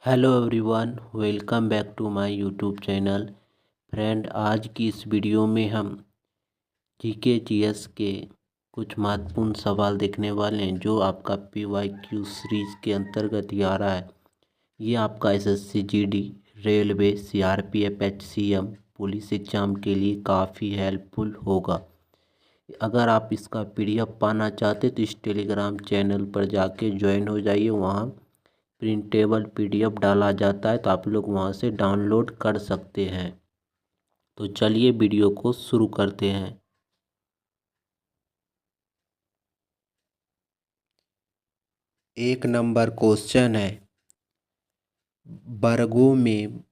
Hello everyone, welcome back to my YouTube channel. Friend, आज की इस वीडियो में हम जीके जीएस के कुछ महत्वपूर्ण सवाल देखने वाले हैं जो आपका पीवाईक्यू सीरीज के अंतर्गत ही आ रहा है। ये आपका SSC GD, railway, CRPF, HCM police exam के लिए काफ़ी हेल्पफुल होगा। अगर आप इसका पीडीएफ पाना चाहते तो इस टेलीग्राम चैनल पर जाके ज्वाइन हो जाइए। वहाँ प्रिंटेबल पीडीएफ डाला जाता है तो आप लोग वहाँ से डाउनलोड कर सकते हैं। तो चलिए वीडियो को शुरू करते हैं। एक नंबर क्वेश्चन है, वर्गों में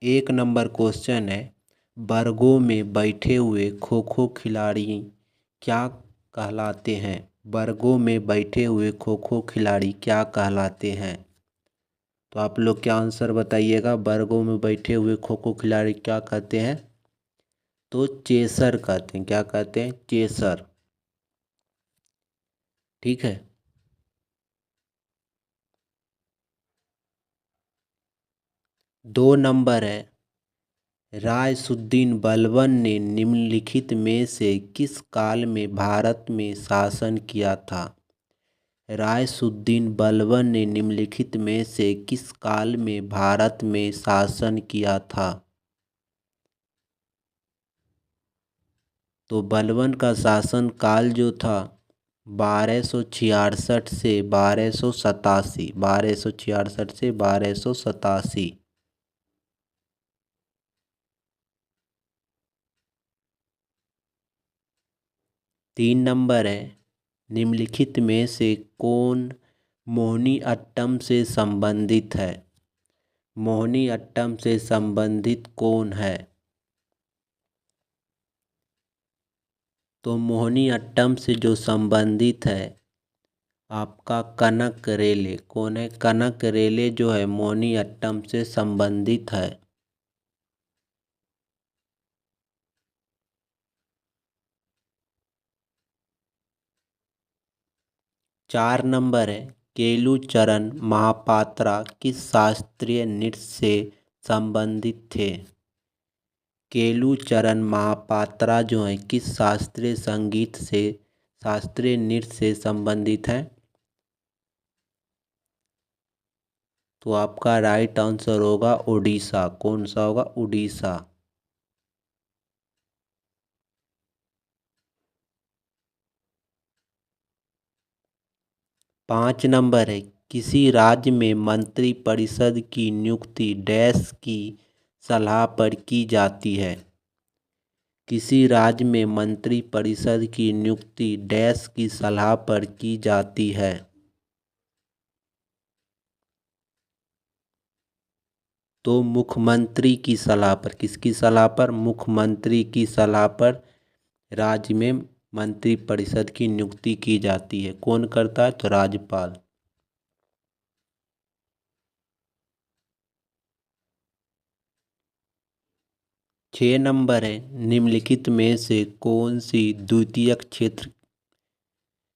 एक नंबर क्वेश्चन है, वर्गों में बैठे हुए खो खो खिलाड़ी क्या कहलाते हैं? वर्गों में बैठे हुए खो खो खिलाड़ी क्या कहलाते हैं? तो आप लोग क्या आंसर बताइएगा। वर्गों में बैठे हुए खो खो खिलाड़ी क्या कहते हैं? तो चेसर कहते हैं। क्या कहते हैं? चेसर। ठीक है। दो नंबर है, रायसुद्दीन बलबन ने निम्नलिखित में से किस काल में भारत में शासन किया था? रायसुद्दीन बलबन ने निम्नलिखित में से किस काल में भारत में शासन किया था? तो बलबन का शासन काल जो था 1266 से 1287, 1266 से 1287। तीन नंबर है, निम्नलिखित में से कौन मोहिनीअट्टम से संबंधित है? मोहिनीअट्टम से संबंधित कौन है? तो मोहिनीअट्टम से जो संबंधित है आपका कनक रेले। कौन है? कनक रेले जो है मोहिनीअट्टम से संबंधित है। चार नंबर है, केलुचरण महापात्रा किस शास्त्रीय नृत्य से संबंधित थे? केलुचरण महापात्रा जो है किस शास्त्रीय संगीत से, शास्त्रीय नृत्य से संबंधित है? तो आपका राइट आंसर होगा उड़ीसा। कौन सा होगा? उड़ीसा। पाँच नंबर है, किसी राज्य में मंत्री परिषद की नियुक्ति डैश की सलाह पर की जाती है? किसी राज्य में मंत्री परिषद की नियुक्ति डैश की सलाह पर की जाती है? तो मुख्यमंत्री की सलाह पर। किसकी सलाह पर? मुख्यमंत्री की सलाह पर राज्य में मंत्री परिषद की नियुक्ति की जाती है। कौन करता है? तो राज्यपाल। छः नंबर है, निम्नलिखित में से कौन सी द्वितीयक क्षेत्र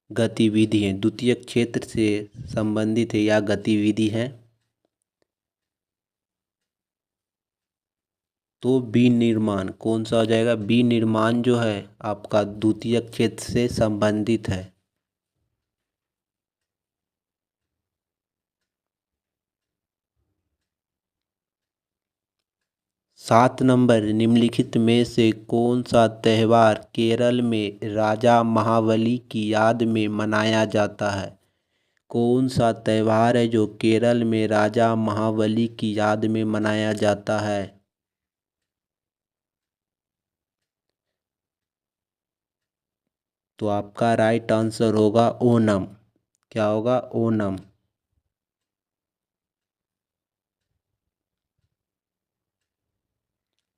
गतिविधि है? द्वितीयक क्षेत्र से संबंधित है या गतिविधि है? तो विनिर्माण। कौन सा हो जाएगा? विनिर्माण जो है आपका द्वितीयक क्षेत्र से संबंधित है। सात नंबर, निम्नलिखित में से कौन सा त्यौहार केरल में राजा महाबली की याद में मनाया जाता है? कौन सा त्यौहार है जो केरल में राजा महाबली की याद में मनाया जाता है? तो आपका राइट आंसर होगा ओणम। क्या होगा? ओणम।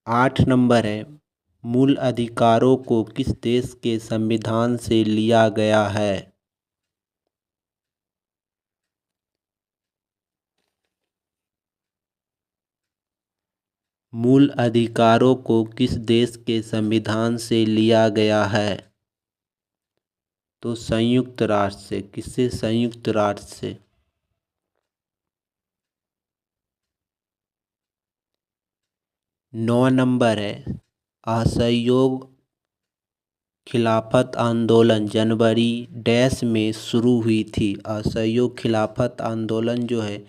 आठ नंबर है, मूल अधिकारों को किस देश के संविधान से लिया गया है? मूल अधिकारों को किस देश के संविधान से लिया गया है? तो संयुक्त राष्ट्र से। किससे? संयुक्त राष्ट्र से। 9 नंबर है, असहयोग खिलाफत आंदोलन जनवरी डैश में शुरू हुई थी। असहयोग खिलाफत आंदोलन जो है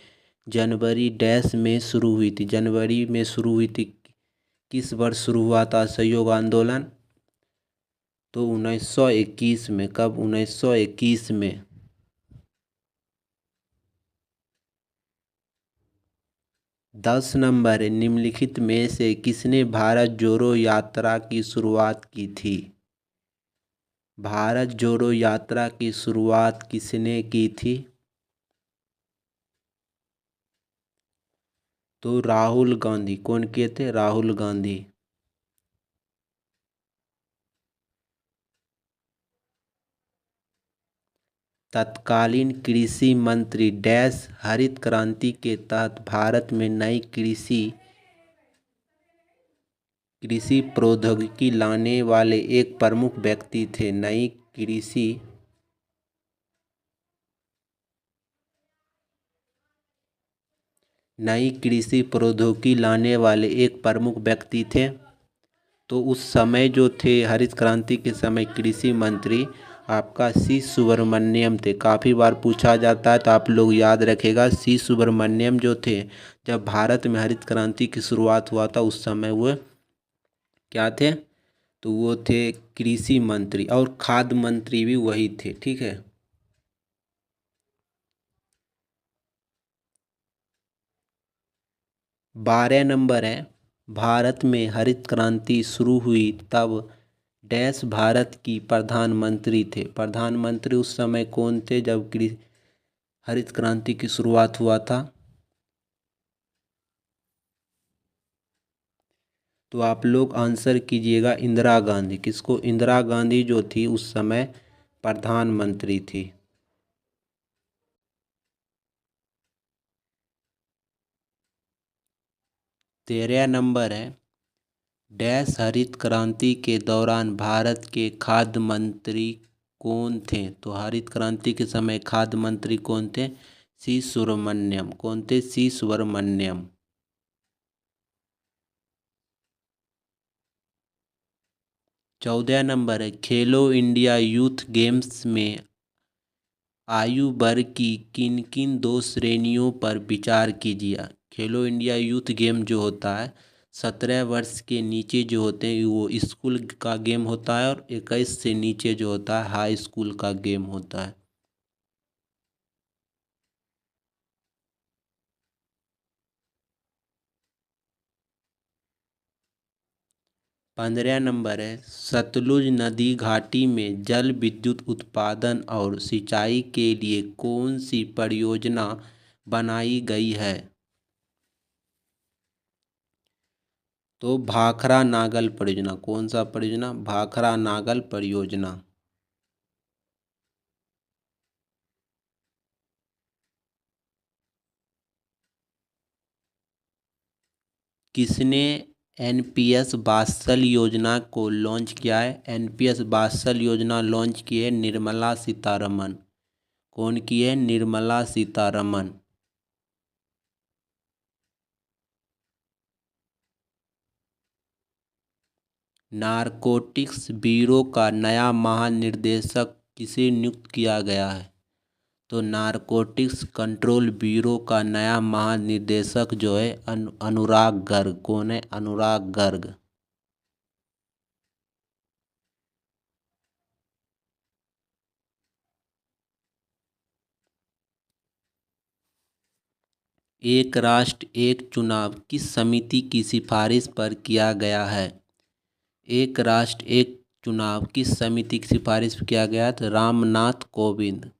जनवरी डैश में शुरू हुई थी। जनवरी में शुरू हुई थी। किस वर्ष शुरू हुआ था असहयोग आंदोलन? तो 1921 में। कब? 1921 में। 10 नंबर है, निम्नलिखित में से किसने भारत जोड़ो यात्रा की शुरुआत की थी? भारत जोड़ो यात्रा की शुरुआत किसने की थी? तो राहुल गांधी। कौन किए थे? राहुल गांधी। तत्कालीन कृषि मंत्री डैश हरित क्रांति के तहत भारत में नई कृषि प्रौद्योगिकी लाने वाले एक प्रमुख व्यक्ति थे। नई कृषि प्रौद्योगिकी लाने वाले एक प्रमुख व्यक्ति थे। तो उस समय जो थे हरित क्रांति के समय कृषि मंत्री आपका सी सुब्रमण्यम थे। काफ़ी बार पूछा जाता है तो आप लोग याद रखेगा, सी सुब्रमण्यम जो थे, जब भारत में हरित क्रांति की शुरुआत हुआ था उस समय वो क्या थे? तो वो थे कृषि मंत्री, और खाद्य मंत्री भी वही थे। ठीक है। 12 नंबर है, भारत में हरित क्रांति शुरू हुई तब डैश भारत की प्रधानमंत्री थे। प्रधानमंत्री उस समय कौन थे जब हरित क्रांति की शुरुआत हुआ था? तो आप लोग आंसर कीजिएगा इंदिरा गांधी। किसको? इंदिरा गांधी जो थी उस समय प्रधानमंत्री थी। 13 नंबर है, डैश हरित क्रांति के दौरान भारत के खाद्य मंत्री कौन थे? तो हरित क्रांति के समय खाद्य मंत्री कौन थे? सी सुब्रमण्यम। कौन थे? सी सुब्रमण्यम। 14 नंबर है, खेलो इंडिया यूथ गेम्स में आयु वर्ग की किन किन 2 श्रेणियों पर विचार कीजिए। खेलो इंडिया यूथ गेम जो होता है 17 वर्ष के नीचे जो होते हैं वो स्कूल का गेम होता है, और 21 से नीचे जो होता है हाई स्कूल का गेम होता है। पंद्रह नंबर है, सतलुज नदी घाटी में जल विद्युत उत्पादन और सिंचाई के लिए कौन सी परियोजना बनाई गई है? तो भाखरा नागल परियोजना। कौन सा परियोजना? भाखरा नागल परियोजना। किसने एनपीएस वात्सल योजना को लॉन्च किया है? एनपीएस वात्सल योजना लॉन्च की है निर्मला सीतारमन। कौन की है? निर्मला सीतारमन। नारकोटिक्स ब्यूरो का नया महानिदेशक किसे नियुक्त किया गया है? तो नारकोटिक्स कंट्रोल ब्यूरो का नया महानिदेशक जो है अनुराग गर्ग। कौन है? अनुराग गर्ग। एक राष्ट्र एक चुनाव किस समिति की सिफारिश पर किया गया है? एक राष्ट्र एक चुनाव किस समिति की सिफारिश पर किया गया? तो रामनाथ कोविंद।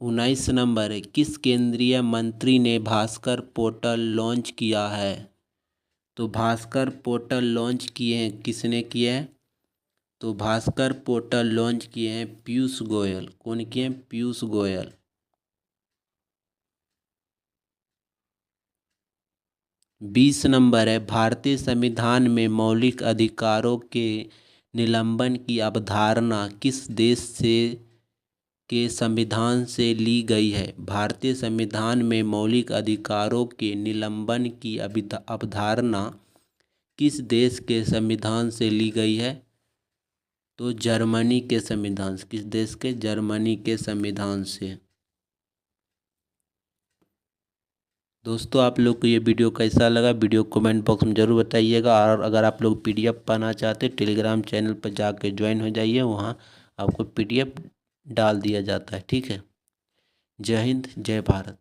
19 नंबर है, किस केंद्रीय मंत्री ने भास्कर पोर्टल लॉन्च किया है? तो भास्कर पोर्टल लॉन्च किए हैं, किसने किए हैं? तो भास्कर पोर्टल लॉन्च किए हैं पीयूष गोयल। कौन किए हैं? पीयूष गोयल। 20 नंबर है, भारतीय संविधान में मौलिक अधिकारों के निलंबन की अवधारणा किस देश से के संविधान से ली गई है? भारतीय संविधान में मौलिक अधिकारों के निलंबन की अवधारणा किस देश के संविधान से ली गई है? तो जर्मनी के संविधान से। किस देश के? जर्मनी के संविधान से। दोस्तों, आप लोग को ये वीडियो कैसा लगा? वीडियो कमेंट बॉक्स में ज़रूर बताइएगा। और अगर आप लोग PDF पाना चाहते हैं, टेलीग्राम चैनल पर जाके ज्वाइन हो जाइए, वहाँ आपको PDF डाल दिया जाता है। ठीक है। जय हिंद, जय भारत।